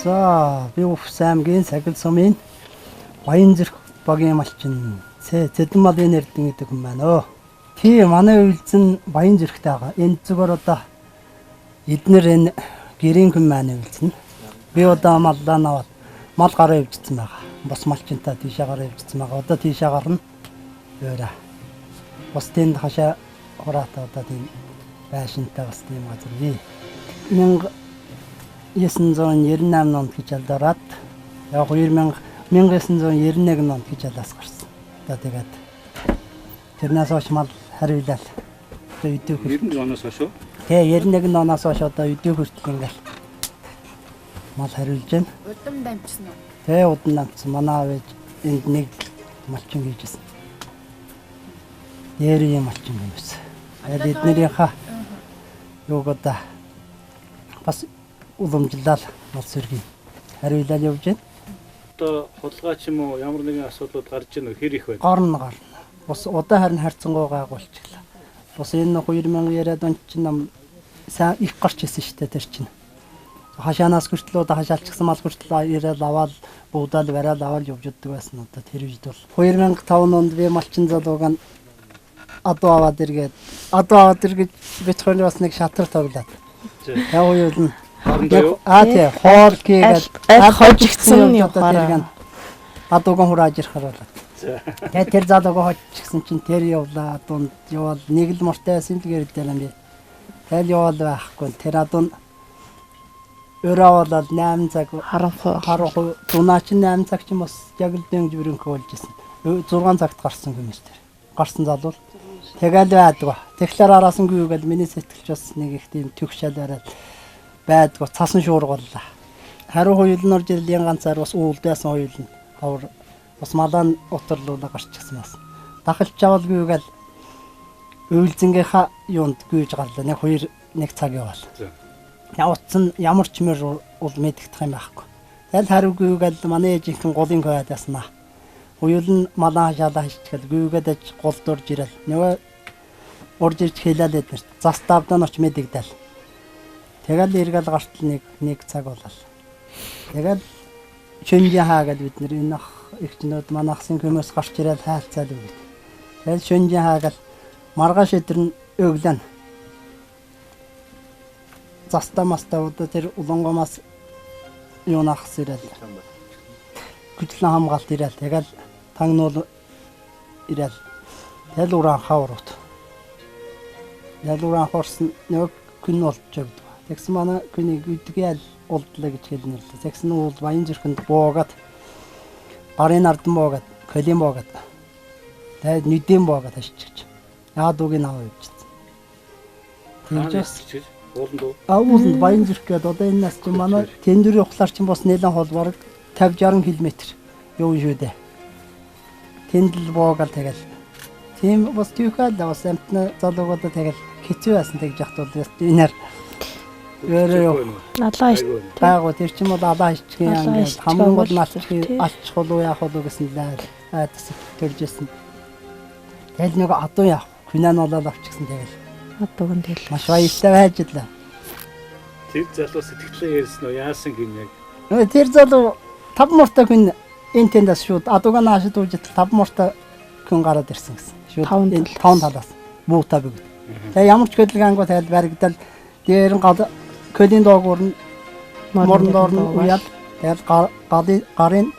За би Увс аймгийн Сахил сумын Баянзүрх багийн малчин Зэдэн малын эрдэн гэдэг хүн байна. Тий манай үйлзэн Баянзүрхтэй байгаа. Энд зүгээр одоо эднэр энэ гэрийн хүн маань үйлзэн. Би одоо маллаа наваад мал гараа явжсан байгаа. Бос малчинтай тийшээ гараа явжсан байгаа. Одоо тийшээ гарна. Өөрөө. Бос тэнд хашаа хураатаа одоо тийм байшинтай бас тийм газар бий. 1998 онд гэж алдараад яг 1991 онд гэж алаас гарсан. Одоо тэгээд тэрнээс хойш мал хариулал. Одоо өдөө 91 оноос хойш уу? Тий 91 оноос хойш одоо өдөө хүртэл ингээл мал хариулж байна. Удам дамжсан уу? Тий удам дамжсан. Манай аав энд нэг малчин хийжсэн. Нэрийн малчин юм байсан. Тэгээд эднэрийнхаа юуг одоо бас уламжлал мал сэргийн хариулал явж байна. Одоо худалдаа ч юм уу ямар нэгэн асуудлууд гарч ийн хэр их байна? Гарна. Бас удаа харин харьцангуй гайгуулчихлаа. Бас энэ 2000 яриад он чинь нам сайн их гарч ирсэн шүү дээ тэр чинь. Хашаанаас хүртэл удаа хашаалчихсан мал хүртэл яриад аваад буудаал бараал аваад явж уддаг байсан одоо тэр үед бол 2005 онд би малчин залууг нь адуу аваад иргээд битcoin бас нэг шатар тоглоод. Яг үйл нь тий хоол гээд хожигдсан явахаараа адууг хурааж ирэх болоод. Тэгээд тэр залууг хожигдсан чинь тэр явлаа дунд явал нэг л мортай симлгээр дээр юм би. Тэгэл явал байхгүй тэр адуу өрөө болоод 8 цаг харанхуй дунаа чинь 8 цаг чинь бас яг л дэнг бүрэнхөө болж исэн. 6 цагт гарсан хүмүүс тэр. Гарсан залуу. Тэгэл байдгаа. Тэгэхээр араасангүй юу гэж миний сэтгэлч бас нэг их тийм төгшөөл бараад байдгаа. Цасан шуургаллаа. Хариу хуйлын орж ирэлийн ганцаар бас уулдсан хуйл нь хавар бас малан утрлуулаа гарчихсан бас. Дахалж авалгүй юу гэж үйлзэнгийнхаа юунд гүйж гарлаа. Нэг цаг яваал. Явцсан ямар ч мөр ул мэддэх юм байхгүй. Тэгэл хариугүй юу гэж манай ээжийнхэн голын хойд яснаа. Уйл нь малаа хашаалаа хичгээл гүйгээд гол дурж ирэл. Нөгөө урж ирж хэлээд эднэр заставдан оч мэдэгдэл. Тэгэл эргэл гартал нэг цаг болол. Тэгэл шөнжин хаагаад бид нэр энэ ихчнүүд манахсын хүмүүс гарч ирэл хайцаад үг. Тэгэл шөнжин хаагаад маргааш өдөр нь өглөө застамастаа тэр улонгомас юунахс ирэл. Güçlü хамгаалт ирэл. Тэгэл тагнуул ирэл. Тэгэл уран хаврууд. Тэгэл уран хорсон нэг күн болж өгдөг. Тэгсэн манай күнийг үдгээл олдлаа гэж хэлнэрлээ. Тэгсэн уул Баянзүрхэнд буугаад гарын ардан буугаад, колын буугаад. Тэгээд нүдэн буугаад ашигч. Яад үгийн аваа явчихсан. Тэгжээс ууланд уу? Ууланд Баянзүрх гэдэг одоо энэ нас чинь манай тэндүрийн ухлаар чинь бас нэлээд хол бараг 50-60 км юу шүү дээ. Тэнд л буугаад тэгэл. Тийм бас түүхэд бас амтны залуугуудаа тэгэл хэцүү байсан гэж яхад бол энээр алаа байгуу тэр чинь бол алаа хичгийн ангид хамгийн гол малчгийн алчих болов яах болов гэсэн л айдас төржсэн. Тэгэл нэг адуу яах кинан болоод авчихсан тэгэл. адууг нь тэгэл Маш баяртай байж лээ. Тэр залуу сэтгэлээ ярьсан уу? Яасан гин яг? Тэр залуу 5 муртай хүн энэ тэндээс шууд адууга наашид үжил 5 муртай хүн гараад ирсэн гэсэн. Шууд 5 талаас буута бигд. Тэгээ ямар ч хөдөлгөөн ангуу тэгэл баригдал дээр нь колын доогуур нь морон доор нь уяал тэгэл гарын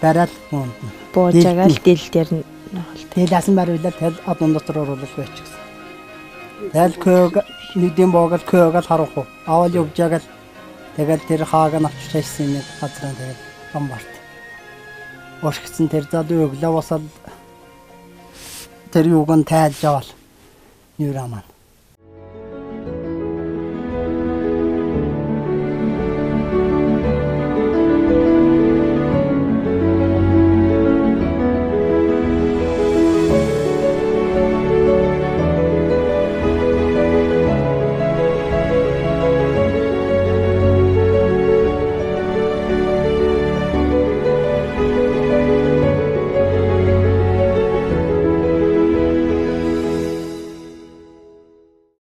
бараал хүнд буужаагаал дил дээр нь тэгэл асан бариулаад тэгэл адуун дотор оруулах байчихсан. Тэгэл көг нүдэн боогол көөгөл харахгүй. Авал явжаагаал тэгэл тэр хааг нь авч чийсэн нэг газраа тэгэл бамбарт. Орхицэн тэр залуу өглөө босоод тэр юуг нь тайлж авал. Нюраман.